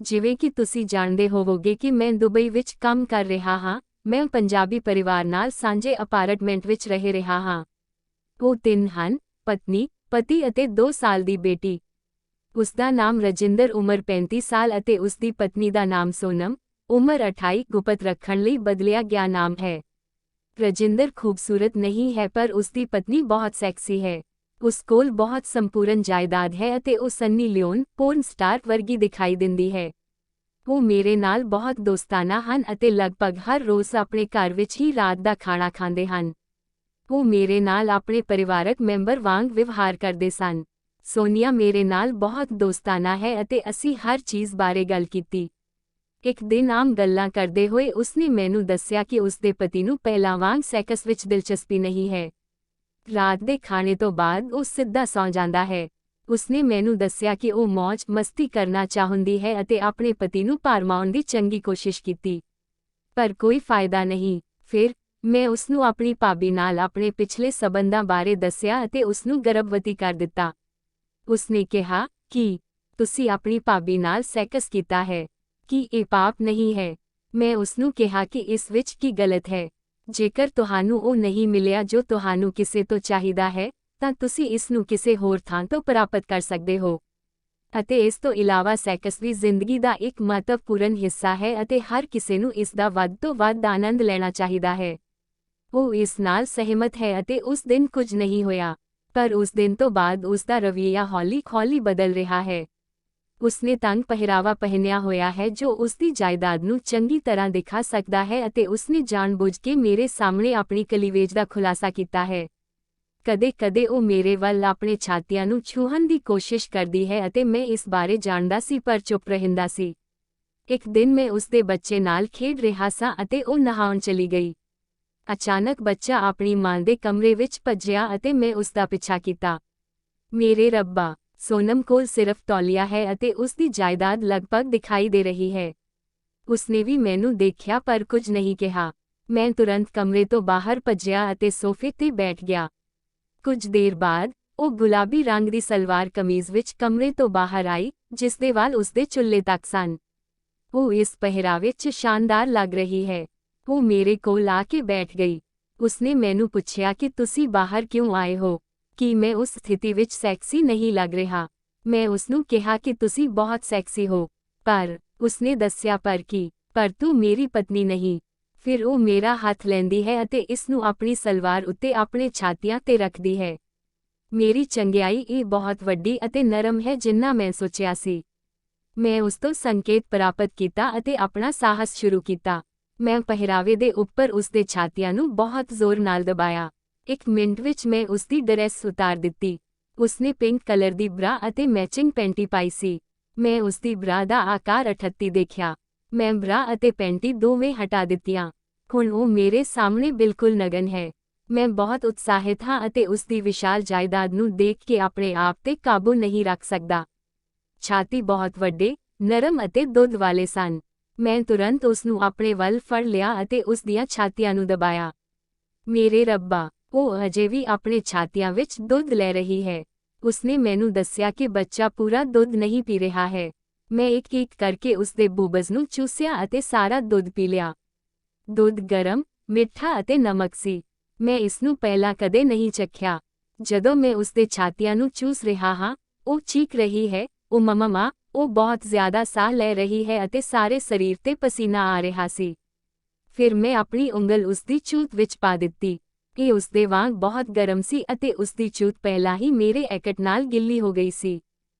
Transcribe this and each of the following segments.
ਜਿਵੇਂ ਕਿ ਤੁਸੀਂ ਜਾਣਦੇ ਹੋਵੋਗੇ ਕਿ ਮੈਂ ਦੁਬਈ ਵਿੱਚ ਕੰਮ ਕਰ ਰਿਹਾ ਹਾਂ। ਮੈਂ ਪੰਜਾਬੀ ਪਰਿਵਾਰ ਨਾਲ ਸਾਂਝੇ ਅਪਾਰਟਮੈਂਟ ਵਿੱਚ ਰਹਿ ਰਿਹਾ ਹਾਂ। ਉਹ ਤਿੰਨ ਹਨ, ਪਤਨੀ, ਪਤੀ ਅਤੇ 2 ਸਾਲ ਦੀ ਬੇਟੀ। ਉਸ ਦਾ ਨਾਮ ਰਜਿੰਦਰ, ਉਮਰ 35 ਸਾਲ ਅਤੇ ਉਸ ਦੀ ਪਤਨੀ ਦਾ ਨਾਮ ਸੋਨਮ, ਉਮਰ 28। ਗੁਪਤ ਰੱਖਣ ਲਈ ਬਦਲਿਆ ਗਿਆ ਨਾਮ ਹੈ। ਰਜਿੰਦਰ ਖੂਬਸੂਰਤ ਨਹੀਂ ਹੈ ਪਰ ਉਸ ਦੀ ਪਤਨੀ ਬਹੁਤ ਸੈਕਸੀ ਹੈ। ਉਸ ਕੋਲ ਬਹੁਤ ਸੰਪੂਰਨ ਜਾਇਦਾਦ ਹੈ ਅਤੇ ਉਹ ਸੰਨੀ ਲਿਓਨ, ਪੋਰਨ ਸਟਾਰ ਵਰਗੀ ਦਿਖਾਈ ਦਿੰਦੀ ਹੈ। ਉਹ ਮੇਰੇ ਨਾਲ ਬਹੁਤ ਦੋਸਤਾਨਾ ਹਨ ਅਤੇ ਲਗਭਗ ਹਰ ਰੋਜ਼ ਆਪਣੇ ਘਰ ਵਿੱਚ ਹੀ ਰਾਤ ਦਾ ਖਾਣਾ ਖਾਂਦੇ ਹਨ। ਉਹ ਮੇਰੇ ਨਾਲ ਆਪਣੇ ਪਰਿਵਾਰਕ ਮੈਂਬਰ ਵਾਂਗ ਵਿਵਹਾਰ ਕਰਦੇ ਸਨ। ਸੋਨੀਆ ਮੇਰੇ ਨਾਲ ਬਹੁਤ ਦੋਸਤਾਨਾ ਹੈ ਅਤੇ ਅਸੀਂ ਹਰ ਚੀਜ਼ ਬਾਰੇ ਗੱਲ ਕੀਤੀ। ਇੱਕ ਦਿਨ ਆਮ ਗੱਲਾਂ ਕਰਦੇ ਹੋਏ ਉਸਨੇ ਮੈਨੂੰ ਦੱਸਿਆ ਕਿ ਉਸਦੇ ਪਤੀ ਨੂੰ ਪਹਿਲਾਂ ਵਾਂਗ ਸੈਕਸ ਵਿੱਚ ਦਿਲਚਸਪੀ ਨਹੀਂ ਹੈ। ਰਾਤ ਦੇ ਖਾਣੇ ਤੋਂ ਬਾਅਦ ਉਹ ਸਿੱਧਾ ਸੌਂ ਜਾਂਦਾ ਹੈ। ਉਸਨੇ ਮੈਨੂੰ ਦੱਸਿਆ ਕਿ ਉਹ ਮੌਜ ਮਸਤੀ ਕਰਨਾ ਚਾਹੁੰਦੀ ਹੈ ਅਤੇ ਆਪਣੇ ਪਤੀ ਨੂੰ ਭਰਮਾਉਣ ਦੀ ਚੰਗੀ ਕੋਸ਼ਿਸ਼ ਕੀਤੀ, ਪਰ ਕੋਈ ਫਾਇਦਾ ਨਹੀਂ। ਫਿਰ ਮੈਂ ਉਸਨੂੰ ਆਪਣੀ ਭਾਬੀ ਨਾਲ ਆਪਣੇ ਪਿਛਲੇ ਸਬੰਧਾਂ ਬਾਰੇ ਦੱਸਿਆ ਅਤੇ ਉਸਨੂੰ ਗਰਭਵਤੀ ਕਰ ਦਿੱਤਾ। ਉਸਨੇ ਕਿਹਾ ਕਿ ਤੁਸੀਂ ਆਪਣੀ ਭਾਬੀ ਨਾਲ ਸੈਕਸ ਕੀਤਾ ਹੈ, ਕੀ ਇਹ ਪਾਪ ਨਹੀਂ ਹੈ? ਮੈਂ ਉਸਨੂੰ ਕਿਹਾ ਕਿ ਇਸ ਵਿੱਚ ਕੀ ਗਲਤ ਹੈ। ਜੇਕਰ ਤੁਹਾਨੂੰ ਉਹ ਨਹੀਂ ਮਿਲਿਆ ਜੋ ਤੁਹਾਨੂੰ ਕਿਸੇ ਤੋਂ ਚਾਹੀਦਾ ਹੈ, ਤਾਂ ਤੁਸੀਂ ਇਸ ਨੂੰ ਕਿਸੇ ਹੋਰ ਥਾਂ ਤੋਂ ਪ੍ਰਾਪਤ ਕਰ ਸਕਦੇ ਹੋ। ਅਤੇ ਇਸ ਤੋਂ ਇਲਾਵਾ ਸੈਕਸ ਵੀ ਜ਼ਿੰਦਗੀ ਦਾ ਇੱਕ ਮਹੱਤਵਪੂਰਨ ਹਿੱਸਾ ਹੈ ਅਤੇ ਹਰ ਕਿਸੇ ਨੂੰ ਇਸ ਦਾ ਵੱਧ ਤੋਂ ਵੱਧ ਆਨੰਦ ਲੈਣਾ ਚਾਹੀਦਾ ਹੈ। ਉਹ ਇਸ ਨਾਲ ਸਹਿਮਤ ਹੈ ਅਤੇ ਉਸ ਦਿਨ ਕੁਝ ਨਹੀਂ ਹੋਇਆ, ਪਰ ਉਸ ਦਿਨ ਤੋਂ ਬਾਅਦ ਉਸ ਦਾ ਰਵੱਈਆ ਹੌਲੀ-ਹੌਲੀ ਬਦਲ ਰਿਹਾ ਹੈ। ਉਸਨੇ ਤੰਗ ਪਹਿਰਾਵਾ ਪਹਿਨਿਆ ਹੋਇਆ ਹੈ ਜੋ ਉਸਦੀ ਜਾਇਦਾਦ ਨੂੰ ਚੰਗੀ ਤਰ੍ਹਾਂ ਦਿਖਾ ਸਕਦਾ ਹੈ ਅਤੇ ਉਸਨੇ ਜਾਣਬੁੱਝ ਕੇ ਮੇਰੇ ਸਾਹਮਣੇ ਆਪਣੀ ਕਲੀਵੇਜ ਦਾ ਖੁਲਾਸਾ ਕੀਤਾ ਹੈ। ਕਦੇ-ਕਦੇ ਉਹ ਮੇਰੇ ਵੱਲ ਆਪਣੇ ਛਾਤੀਆਂ ਨੂੰ ਛੂਹਣ ਦੀ ਕੋਸ਼ਿਸ਼ ਕਰਦੀ ਹੈ ਅਤੇ ਮੈਂ ਇਸ ਬਾਰੇ ਜਾਣਦਾ ਸੀ ਪਰ ਚੁੱਪ ਰਹਿੰਦਾ ਸੀ। ਇੱਕ ਦਿਨ ਮੈਂ ਉਸਦੇ ਬੱਚੇ ਨਾਲ ਖੇਡ ਰਿਹਾ ਸਾਂ ਅਤੇ ਉਹ ਨਹਾਉਣ ਚਲੀ ਗਈ। ਅਚਾਨਕ ਬੱਚਾ ਆਪਣੀ ਮਾਂ ਦੇ ਕਮਰੇ ਵਿੱਚ ਭੱਜਿਆ ਅਤੇ ਮੈਂ ਉਸਦਾ ਪਿੱਛਾ ਕੀਤਾ। ਮੇਰੇ ਰੱਬਾ! ਸੋਨਮ ਕੋਲ ਸਿਰਫ ਤੌਲੀਆ ਹੈ ਅਤੇ ਉਸਦੀ ਜਾਇਦਾਦ ਲਗਭਗ ਦਿਖਾਈ ਦੇ ਰਹੀ ਹੈ। ਉਸਨੇ ਵੀ ਮੈਨੂੰ ਦੇਖਿਆ ਪਰ ਕੁਝ ਨਹੀਂ ਕਿਹਾ। ਮੈਂ ਤੁਰੰਤ ਕਮਰੇ ਤੋਂ ਬਾਹਰ ਭੱਜਿਆ ਅਤੇ ਸੋਫੇ ਤੇ ਬੈਠ ਗਿਆ। ਕੁਝ ਦੇਰ ਬਾਅਦ, ਉਹ ਗੁਲਾਬੀ ਰੰਗ ਦੀ ਸਲਵਾਰ ਕਮੀਜ਼ ਵਿੱਚ ਕਮਰੇ ਤੋਂ ਬਾਹਰ ਆਈ, ਜਿਸ ਦੇ ਵਾਲ ਉਸਦੇ ਚੁੱਲ੍ਹੇ ਤੱਕ ਸਨ। ਉਹ ਇਸ ਪਹਿਰਾਵੇ 'ਚ ਸ਼ਾਨਦਾਰ ਲੱਗ ਰਹੀ ਹੈ। ਉਹ ਮੇਰੇ ਕੋਲ ਆ ਕੇ ਬੈਠ ਗਈ। ਉਸਨੇ ਮੈਨੂੰ ਪੁੱਛਿਆ ਕਿ ਤੁਸੀਂ ਬਾਹਰ ਕਿਉਂ ਆਏ ਹੋ? ਕੀ ਮੈਂ ਉਸ ਸਥਿਤੀ ਵਿੱਚ ਸੈਕਸੀ ਨਹੀਂ ਲੱਗ ਰਿਹਾ? ਮੈਂ ਉਸਨੂੰ ਕਿਹਾ ਕਿ ਤੁਸੀਂ ਬਹੁਤ ਸੈਕਸੀ ਹੋ। ਪਰ ਉਸਨੇ ਦੱਸਿਆ ਪਰ ਤੂੰ ਮੇਰੀ ਪਤਨੀ ਨਹੀਂ। ਫਿਰ ਉਹ ਮੇਰਾ ਹੱਥ ਲੈਂਦੀ ਹੈ ਅਤੇ ਇਸ ਨੂੰ ਆਪਣੀ ਸਲਵਾਰ ਉੱਤੇ ਆਪਣੇ ਛਾਤੀਆਂ ਤੇ ਰੱਖਦੀ ਹੈ। ਮੇਰੀ ਚੰਗਿਆਈ ਇਹ ਬਹੁਤ ਵੱਡੀ ਅਤੇ ਨਰਮ ਹੈ ਜਿੰਨਾ ਮੈਂ ਸੋਚਿਆ ਸੀ। ਮੈਂ ਉਸ ਤੋਂ ਸੰਕੇਤ ਪ੍ਰਾਪਤ ਕੀਤਾ ਅਤੇ ਆਪਣਾ ਸਾਹਸ ਸ਼ੁਰੂ ਕੀਤਾ। ਮੈਂ ਪਹਿਰਾਵੇ ਦੇ ਉੱਪਰ ਉਸਦੇ ਛਾਤੀਆਂ ਨੂੰ ਬਹੁਤ ਜ਼ੋਰ ਨਾਲ ਦਬਾਇਆ। 1 ਮਿੰਟ ਵਿੱਚ ਮੈਂ ਉਸਦੀ ਡਰੈਸ ਉਤਾਰ ਦਿੱਤੀ। ਉਸਨੇ ਪਿੰਕ ਕਲਰ ਦੀ ਬਰਾ ਅਤੇ ਮੈਚਿੰਗ ਪੈਂਟੀ ਪਾਈ ਸੀ। ਮੈਂ ਉਸਦੀ ਬਰਾ ਦਾ ਆਕਾਰ 38 ਦੇਖਿਆ। ਮੈਂ ਬਰਾ ਅਤੇ ਪੈਂਟੀ ਦੋਵੇਂ ਹਟਾ ਦਿੱਤੀਆਂ। ਹੁਣ ਉਹ ਮੇਰੇ ਸਾਹਮਣੇ ਬਿਲਕੁਲ ਨਗਨ ਹੈ। ਮੈਂ ਬਹੁਤ ਉਤਸ਼ਾਹਿਤ ਹਾਂ ਅਤੇ ਉਸਦੀ ਵਿਸ਼ਾਲ ਜਾਇਦਾਦ ਨੂੰ ਦੇਖ ਕੇ ਆਪਣੇ ਆਪ ਤੇ ਕਾਬੂ ਨਹੀਂ ਰੱਖ ਸਕਦਾ। ਛਾਤੀ ਬਹੁਤ ਵੱਡੇ, ਨਰਮ ਅਤੇ ਦੁੱਧ ਵਾਲੇ ਸਨ। ਮੈਂ ਤੁਰੰਤ ਉਸ ਨੂੰ ਆਪਣੇ ਵੱਲ ਫੜ ਲਿਆ ਅਤੇ ਉਸ ਦੀਆਂ ਛਾਤੀਆਂ ਨੂੰ ਦਬਾਇਆ। ਮੇਰੇ ਰੱਬਾ! ਉਹ ਅਜੇ ਵੀ ਆਪਣੇ ਛਾਤੀਆਂ ਵਿੱਚ ਦੁੱਧ ਲੈ ਰਹੀ ਹੈ। ਉਸਨੇ ਮੈਨੂੰ ਦੱਸਿਆ ਕਿ ਬੱਚਾ ਪੂਰਾ ਦੁੱਧ ਨਹੀਂ ਪੀ ਰਿਹਾ ਹੈ। ਮੈਂ ਇੱਕ-ਇੱਕ ਕਰਕੇ ਉਸਦੇ ਬੂਬਜ਼ ਨੂੰ ਚੂਸਿਆ ਅਤੇ ਸਾਰਾ ਦੁੱਧ ਪੀ ਲਿਆ। ਦੁੱਧ ਗਰਮ, ਮਿੱਠਾ ਅਤੇ ਨਮਕ ਸੀ। ਮੈਂ ਇਸ ਨੂੰ ਪਹਿਲਾਂ ਕਦੇ ਨਹੀਂ ਚੱਖਿਆ। ਜਦੋਂ ਮੈਂ ਉਸਦੇ ਛਾਤੀਆਂ ਨੂੰ ਚੂਸ ਰਿਹਾ ਹਾਂ, ਉਹ ਚੀਖ ਰਹੀ ਹੈ, "ਓ ਮਮਾ!" ਉਹ ਬਹੁਤ ਜ਼ਿਆਦਾ ਸਾਹ ਲੈ ਰਹੀ ਹੈ ਅਤੇ ਸਾਰੇ ਸਰੀਰ ਤੇ ਪਸੀਨਾ ਆ ਰਿਹਾ ਸੀ। ਫਿਰ ਮੈਂ ਆਪਣੀ ਉਂਗਲ ਉਸਦੀ ਚੂਤ ਵਿੱਚ ਪਾ ਦਿੱਤੀ। ਇਹ ਉਸਦੇ ਵਾਂਗ ਬਹੁਤ ਗਰਮ ਸੀ ਅਤੇ ਉਸਦੀ ਚੂਤ ਪਹਿਲਾਂ ਹੀ ਮੇਰੇ ਐਕਟ ਨਾਲ ਗਿੱਲੀ ਹੋ ਗਈ ਸੀ।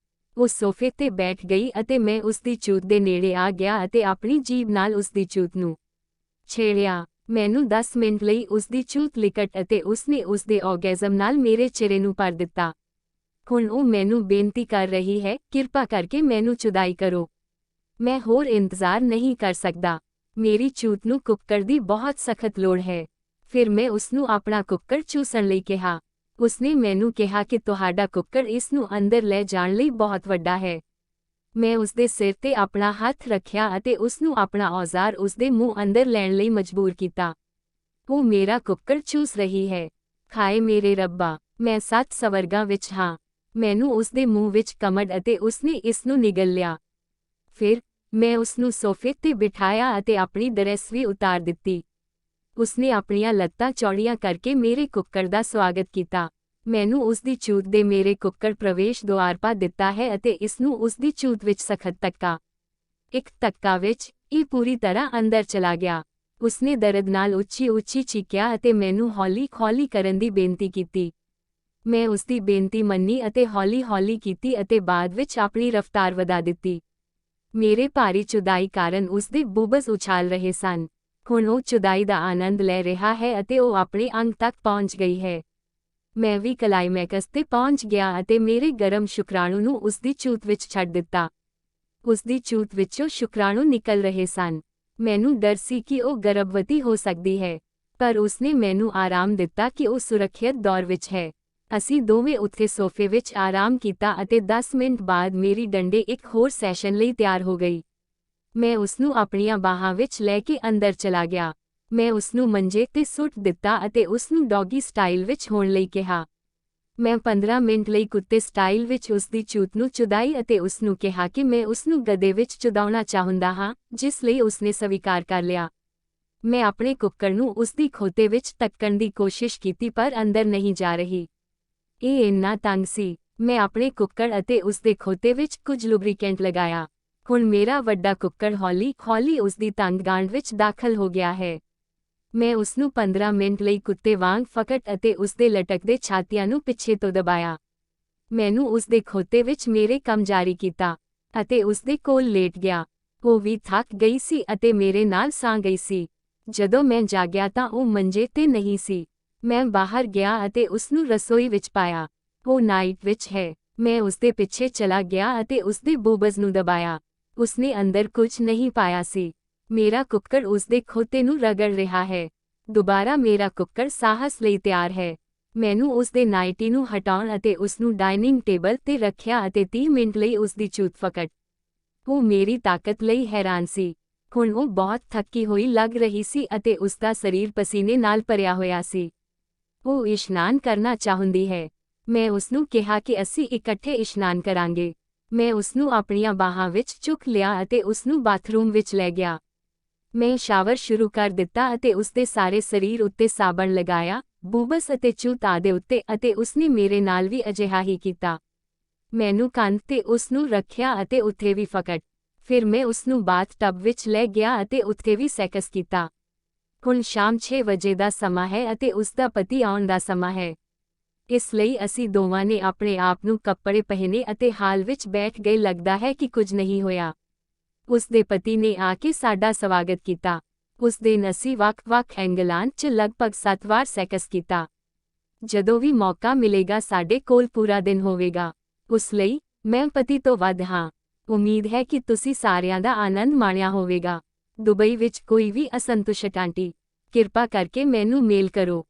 ਉਹ ਸੋਫੇ ਤੇ ਬੈਠ ਗਈ ਅਤੇ ਮੈਂ ਉਸਦੀ ਚੂਤ ਦੇ ਨੇੜੇ ਆ ਗਿਆ ਅਤੇ ਆਪਣੀ ਜੀਭ ਨਾਲ ਉਸਦੀ ਚੂਤ ਨੂੰ ਛੇੜਿਆ। ਮੈਨੂੰ 10 ਮਿੰਟ ਲਈ ਉਸਦੀ ਚੂਤ ਲਿਕਟ ਅਤੇ ਉਸਨੇ ਉਸਦੇ ਔਰਗੇਜ਼ਮ ਨਾਲ ਮੇਰੇ ਚਿਹਰੇ ਨੂੰ ਭਰ ਦਿੱਤਾ। ਹੁਣ ਉਹ ਮੈਨੂੰ ਬੇਨਤੀ ਕਰ ਰਹੀ ਹੈ, ਕਿਰਪਾ ਕਰਕੇ ਮੈਨੂੰ ਚੁਦਾਈ ਕਰੋ। ਮੈਂ ਹੋਰ ਇੰਤਜ਼ਾਰ ਨਹੀਂ ਕਰ ਸਕਦਾ। ਮੇਰੀ ਚੂਤ ਨੂੰ ਕੁੱਕੜ ਦੀ ਬਹੁਤ ਸਖਤ ਲੋੜ ਹੈ। ਫਿਰ ਮੈਂ ਉਸਨੂੰ ਆਪਣਾ ਕੁੱਕੜ ਚੂਸਣ ਲਈ ਕਿਹਾ। ਉਸਨੇ ਮੈਨੂੰ ਕਿਹਾ ਕਿ ਤੁਹਾਡਾ ਕੁੱਕੜ ਇਸ ਨੂੰ ਅੰਦਰ ਲੈ ਜਾਣ ਲਈ ਬਹੁਤ ਵੱਡਾ ਹੈ। ਮੈਂ ਉਸਦੇ ਸਿਰ ਤੇ ਆਪਣਾ ਹੱਥ ਰੱਖਿਆ ਅਤੇ ਉਸਨੂੰ ਆਪਣਾ ਔਜ਼ਾਰ ਉਸਦੇ ਮੂੰਹ ਅੰਦਰ ਲੈਣ ਲਈ ਮਜਬੂਰ ਕੀਤਾ। ਉਹ ਮੇਰਾ ਕੁੱਕੜ ਚੂਸ ਰਹੀ ਹੈ। ਖਾਏ ਮੇਰੇ ਰੱਬਾ! ਮੈਂ 7 ਸਵਰਗਾਂ ਵਿੱਚ ਹਾਂ। ਮੈਨੂੰ ਉਸਦੇ ਮੂੰਹ ਵਿੱਚ ਕਮੜ ਅਤੇ ਉਸਨੇ ਇਸ ਨੂੰ ਨਿਗਲ ਲਿਆ। ਫਿਰ ਮੈਂ ਉਸਨੂੰ ਸੋਫੇ ਤੇ ਬਿਠਾਇਆ ਅਤੇ ਆਪਣੀ ਡਰੈਸ ਵੀ ਉਤਾਰ ਦਿੱਤੀ। ਉਸਨੇ ਆਪਣੀਆਂ ਲੱਤਾਂ ਚੌੜੀਆਂ ਕਰਕੇ ਮੇਰੇ ਕੁੱਕੜ ਦਾ ਸਵਾਗਤ ਕੀਤਾ। ਮੈਨੂੰ ਉਸਦੀ ਚੂਤ ਦੇ ਮੇਰੇ ਕੁੱਕੜ ਪ੍ਰਵੇਸ਼ ਦੁਆਰ ਪਾ ਦਿੱਤਾ ਹੈ ਅਤੇ ਇਸਨੂੰ ਉਸਦੀ ਚੂਤ ਵਿੱਚ ਸਖਤ ਧੱਕਾ। ਇੱਕ ਧੱਕਾ ਵਿੱਚ ਇਹ ਪੂਰੀ ਤਰ੍ਹਾਂ ਅੰਦਰ ਚਲਾ ਗਿਆ। ਉਸਨੇ ਦਰਦ ਨਾਲ ਉੱਚੀ-ਉੱਚੀ ਚੀਕਿਆ ਅਤੇ ਮੈਨੂੰ ਹੌਲੀ-ਹੌਲੀ ਕਰਨ ਦੀ ਬੇਨਤੀ ਕੀਤੀ। ਮੈਂ ਉਸਦੀ ਬੇਨਤੀ ਮੰਨੀ ਅਤੇ ਹੌਲੀ-ਹੌਲੀ ਕੀਤੀ ਅਤੇ ਬਾਅਦ ਵਿੱਚ ਆਪਣੀ ਰਫ਼ਤਾਰ ਵਧਾ ਦਿੱਤੀ। ਮੇਰੇ ਭਾਰੀ ਚੁਦਾਈ ਕਾਰਨ ਉਸਦੇ ਬੂਬਜ਼ ਉਛਾਲ ਰਹੇ ਸਨ। ਹੁਣ ਉਹ ਚੁਦਾਈ ਦਾ ਆਨੰਦ ਲੈ ਰਿਹਾ ਹੈ ਅਤੇ ਉਹ ਆਪਣੇ ਅੰਗ ਤੱਕ ਪਹੁੰਚ ਗਈ ਹੈ। ਮੈਂ ਵੀ ਕਲਾਈਮੈਕਸ ਤੇ ਪਹੁੰਚ ਗਿਆ ਅਤੇ ਮੇਰੇ ਗਰਮ ਸ਼ੁਕਰਾਣੂ ਨੂੰ ਉਸਦੀ ਚੂਤ ਵਿੱਚ ਛੱਡ ਦਿੱਤਾ। ਉਸਦੀ ਚੂਤ ਵਿੱਚੋਂ ਸ਼ੁਕਰਾਣੂ ਨਿਕਲ ਰਹੇ ਸਨ। ਮੈਨੂੰ ਡਰ ਸੀ ਕਿ ਉਹ ਗਰਭਵਤੀ ਹੋ ਸਕਦੀ ਹੈ, ਪਰ ਉਸਨੇ ਮੈਨੂੰ ਆਰਾਮ ਦਿੱਤਾ ਕਿ ਉਹ ਸੁਰੱਖਿਅਤ ਦੌਰ ਵਿੱਚ ਹੈ। ਅਸੀਂ ਦੋਵੇਂ ਉੱਥੇ ਸੋਫੇ ਵਿੱਚ ਆਰਾਮ ਕੀਤਾ ਅਤੇ 10 ਮਿੰਟ ਬਾਅਦ ਮੇਰੀ ਡੰਡੇ ਇੱਕ ਹੋਰ ਸੈਸ਼ਨ ਲਈ ਤਿਆਰ ਹੋ ਗਈ। ਮੈਂ ਉਸਨੂੰ ਆਪਣੀਆਂ ਬਾਹਾਂ ਵਿੱਚ ਲੈ ਕੇ ਅੰਦਰ ਚਲਾ ਗਿਆ। ਮੈਂ ਉਸਨੂੰ ਮੰਜੇ ਤੇ ਸੁੱਟ ਦਿੱਤਾ ਅਤੇ ਉਸਨੂੰ ਡੌਗੀ ਸਟਾਈਲ ਵਿੱਚ ਹੋਣ ਲਈ ਕਿਹਾ। ਮੈਂ 15 ਮਿੰਟ ਲਈ ਕੁੱਤੇ ਸਟਾਈਲ ਵਿੱਚ ਉਸਦੀ ਚੂਤ ਨੂੰ ਚੁਦਾਈ ਅਤੇ ਉਸਨੂੰ ਕਿਹਾ ਕਿ ਮੈਂ ਉਸਨੂੰ ਗੱਦੇ ਵਿੱਚ ਚੁਦਾਉਣਾ ਚਾਹੁੰਦਾ ਹਾਂ, ਜਿਸ ਲਈ ਉਸਨੇ ਸਵੀਕਾਰ ਕਰ ਲਿਆ। ਮੈਂ ਆਪਣੇ ਕੁੱਕੜ ਨੂੰ ਉਸਦੀ ਖੋਤੇ ਵਿੱਚ ਧੱਕਣ ਦੀ ਕੋਸ਼ਿਸ਼ ਕੀਤੀ ਪਰ ਅੰਦਰ ਨਹੀਂ ਜਾ ਰਹੀ। ਇਹ ਇੰਨਾ ਤੰਗ ਸੀ। ਮੈਂ ਆਪਣੇ ਕੁੱਕੜ ਅਤੇ ਉਸਦੇ ਖੋਤੇ ਵਿੱਚ ਕੁਝ ਲੁਬਰੀਕੈਂਟ ਲਗਾਇਆ। ਹੁਣ ਮੇਰਾ ਵੱਡਾ ਕੁੱਕੜ ਹੌਲੀ-ਹੌਲੀ ਉਸਦੀ ਤੰਗ ਗਾਂਡ ਵਿੱਚ ਦਾਖਲ ਹੋ ਗਿਆ ਹੈ। ਮੈਂ ਉਸਨੂੰ 15 ਮਿੰਟ ਲਈ ਕੁੱਤੇ ਵਾਂਗ ਫਕਟ ਅਤੇ ਉਸਦੇ ਲਟਕਦੇ ਛਾਤੀਆਂ ਨੂੰ ਪਿੱਛੇ ਤੋਂ ਦਬਾਇਆ। ਮੈਨੂੰ ਉਸਦੇ ਖੋਤੇ ਵਿੱਚ ਮੇਰੇ ਕੰਮ ਜਾਰੀ ਕੀਤਾ ਅਤੇ ਉਸਦੇ ਕੋਲ ਲੇਟ ਗਿਆ। ਉਹ ਵੀ ਥੱਕ ਗਈ ਸੀ ਅਤੇ ਮੇਰੇ ਨਾਲ ਸੌਂ ਗਈ ਸੀ। ਜਦੋਂ ਮੈਂ ਜਾਗਿਆ ਤਾਂ ਉਹ ਮੰਜੇ ਤੇ ਨਹੀਂ ਸੀ। ਮੈਂ ਬਾਹਰ ਗਿਆ ਅਤੇ ਉਸਨੂੰ ਰਸੋਈ ਵਿੱਚ ਪਾਇਆ। ਉਹ ਨਾਈਟ ਵਿੱਚ ਹੈ। ਮੈਂ ਉਸਦੇ ਪਿੱਛੇ ਚਲਾ ਗਿਆ ਅਤੇ ਉਸਦੇ ਬੂਬਜ਼ ਨੂੰ ਦਬਾਇਆ। ਉਸਨੇ ਅੰਦਰ ਕੁਝ ਨਹੀਂ ਪਾਇਆ ਸੀ। ਮੇਰਾ ਕੁੱਕੜ ਉਸਦੇ ਖੋਤੇ ਨੂੰ ਰਗੜ ਰਿਹਾ ਹੈ। ਦੁਬਾਰਾ ਮੇਰਾ ਕੁੱਕੜ ਸਾਹਸ ਲਈ ਤਿਆਰ ਹੈ। ਮੈਨੂੰ ਉਸਦੇ ਨਾਈਟੀ ਨੂੰ ਹਟਾਉਣ ਅਤੇ ਉਸਨੂੰ ਡਾਈਨਿੰਗ ਟੇਬਲ ਤੇ ਰੱਖਿਆ ਅਤੇ 30 ਮਿੰਟ ਲਈ ਉਸਦੀ ਚੂਤ ਫਕਟ। ਉਹ ਮੇਰੀ ਤਾਕਤ ਲਈ ਹੈਰਾਨ ਸੀ। ਹੁਣ ਉਹ ਬਹੁਤ ਥੱਕੀ ਹੋਈ ਲੱਗ ਰਹੀ ਸੀ ਅਤੇ ਉਸਦਾ ਸਰੀਰ ਪਸੀਨੇ ਨਾਲ ਭਰਿਆ ਹੋਇਆ ਸੀ। ਉਹ ਇਸ਼ਨਾਨ ਕਰਨਾ ਚਾਹੁੰਦੀ ਹੈ। ਮੈਂ ਉਸਨੂੰ ਕਿਹਾ ਕਿ ਅਸੀਂ ਇਕੱਠੇ ਇਸ਼ਨਾਨ ਕਰਾਂਗੇ। ਮੈਂ ਉਸਨੂੰ ਆਪਣੀਆਂ ਬਾਹਾਂ ਵਿੱਚ ਚੁੱਕ ਲਿਆ ਅਤੇ ਉਸਨੂੰ ਬਾਥਰੂਮ ਵਿੱਚ ਲੈ ਗਿਆ। ਮੈਂ ਸ਼ਾਵਰ ਸ਼ੁਰੂ ਕਰ ਦਿੱਤਾ ਅਤੇ ਉਸਦੇ ਸਾਰੇ ਸਰੀਰ ਉੱਤੇ ਸਾਬਣ ਲਗਾਇਆ, ਬੂਬਸ ਅਤੇ ਚੂਤ ਆਦਿ ਉੱਤੇ ਅਤੇ ਉਸਨੇ ਮੇਰੇ ਨਾਲ ਵੀ ਅਜਿਹਾ ਹੀ ਕੀਤਾ। ਮੈਨੂੰ ਕੰਧ ਤੇ ਉਸਨੂੰ ਰੱਖਿਆ ਅਤੇ ਉੱਥੇ ਵੀ ਫਕਟ। ਫਿਰ ਮੈਂ ਉਸਨੂੰ ਬਾਥ ਟਬ ਵਿੱਚ ਲੈ ਗਿਆ ਅਤੇ ਉੱਥੇ ਵੀ ਸੈਕਸ ਕੀਤਾ। ਹੁਣ ਸ਼ਾਮ 6 ਵਜੇ ਦਾ ਸਮਾਂ ਹੈ ਅਤੇ ਉਸਦਾ ਪਤੀ ਆਉਣ ਦਾ ਸਮਾਂ ਹੈ। ਇਸ ਲਈ ਅਸੀਂ ਦੋਵਾਂ ਨੇ ਆਪਣੇ ਆਪ ਨੂੰ ਕੱਪੜੇ ਪਹਿਨੇ ਅਤੇ ਹਾਲ ਵਿੱਚ ਬੈਠ ਗਏ। ਲੱਗਦਾ ਹੈ ਕਿ ਕੁਝ ਨਹੀਂ ਹੋਇਆ। ਉਸਦੇ ਪਤੀ ਨੇ ਆ ਕੇ ਸਾਡਾ ਸਵਾਗਤ ਕੀਤਾ। ਉਸ ਦਿਨ ਅਸੀਂ ਵੱਖ-ਵੱਖ ਐਂਗਲਾਂ 'ਚ ਲਗਭਗ 7 ਵਾਰ ਸੈਕਸ ਕੀਤਾ। ਜਦੋਂ ਵੀ ਮੌਕਾ ਮਿਲੇਗਾ ਸਾਡੇ ਕੋਲ ਪੂਰਾ ਦਿਨ ਹੋਵੇਗਾ। ਉਸ ਲਈ ਮੈਂ ਪਤੀ ਤੋਂ ਵੱਧ ਹਾਂ। ਉਮੀਦ ਹੈ ਕਿ ਤੁਸੀਂ ਸਾਰਿਆਂ ਦਾ ਆਨੰਦ ਮਾਣਿਆ ਹੋਵੇਗਾ। ਦੁਬਈ ਵਿੱਚ ਕੋਈ ਵੀ ਅਸੰਤੁਸ਼ਟ ਆਂਟੀ, ਕਿਰਪਾ ਕਰਕੇ ਮੈਨੂੰ ਮੇਲ ਕਰੋ।